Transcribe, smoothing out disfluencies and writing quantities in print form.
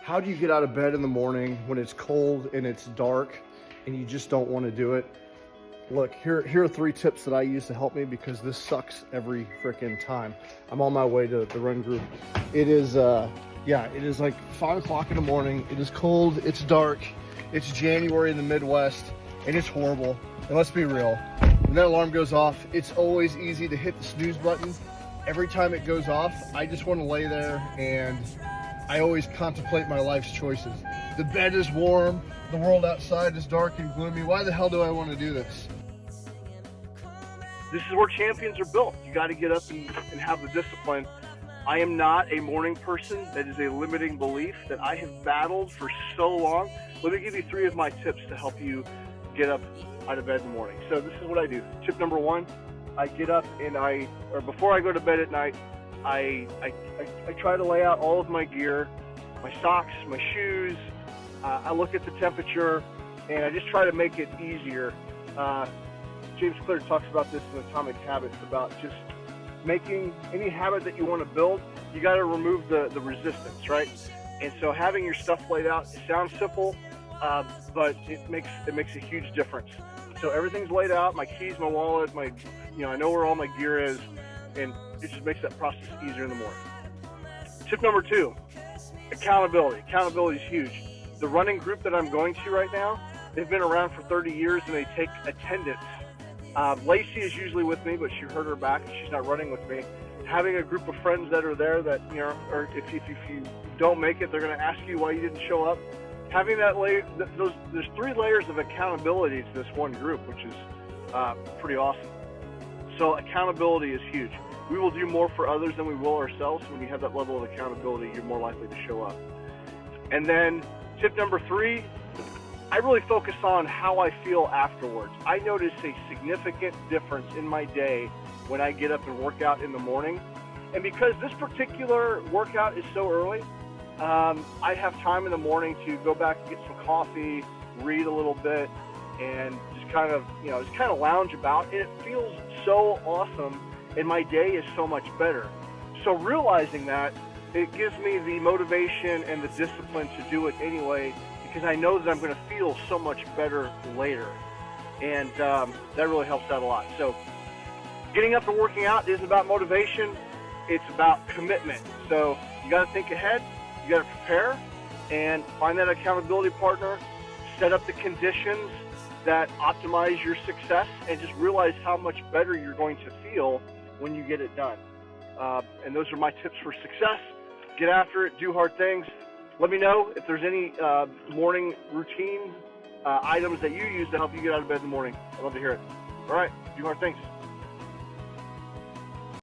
How do you get out of bed in the morning when it's cold and it's dark and you just don't want to do it? Look, here are 3 tips that I use to help me, because this sucks every freaking time. I'm on my way to the run group. It is, it is like 5 o'clock in the morning. It is cold, it's dark, it's January in the Midwest, and it's horrible. And let's be real, when that alarm goes off, it's always easy to hit the snooze button. Every time it goes off, I just want to lay there and I always contemplate my life's choices. The bed is warm, the world outside is dark and gloomy. Why the hell do I want to do this? This is where champions are built. You got to get up and have the discipline. I am not a morning person. That is a limiting belief that I have battled for so long. Let me give you 3 of my tips to help you get up out of bed in the morning. So this is what I do. Tip number 1, I get up and before I go to bed at night, I try to lay out all of my gear, my socks, my shoes. I look at the temperature, and I just try to make it easier. James Clear talks about this in Atomic Habits, about just making any habit that you want to build, you got to remove the resistance, right? And so having your stuff laid out, it sounds simple, but it makes a huge difference. So everything's laid out, my keys, my wallet, I know where all my gear is, and it just makes that process easier in the morning. Tip number 2, accountability. Accountability is huge. The running group that I'm going to right now, they've been around for 30 years and they take attendance. Lacey is usually with me, but she hurt her back and she's not running with me. Having a group of friends that are there that, or if you don't make it, they're going to ask you why you didn't show up. Having that there's 3 layers of accountability to this one group, which is pretty awesome. So accountability is huge. We will do more for others than we will ourselves. When you have that level of accountability, you're more likely to show up. And then tip number 3, I really focus on how I feel afterwards. I notice a significant difference in my day when I get up and work out in the morning. And because this particular workout is so early, I have time in the morning to go back and get some coffee, read a little bit, and just kind of lounge about. And it feels so awesome, and my day is so much better. So realizing that, it gives me the motivation and the discipline to do it anyway, because I know that I'm going to feel so much better later. And that really helps out a lot. So getting up and working out is about motivation. It's about commitment. So you got to think ahead. You got to prepare and find that accountability partner, set up the conditions that optimize your success, and just realize how much better you're going to feel when you get it done. And those are my tips for success. Get after it, do hard things. Let me know if there's any morning routine items that you use to help you get out of bed in the morning. I'd love to hear it. All right, do hard things.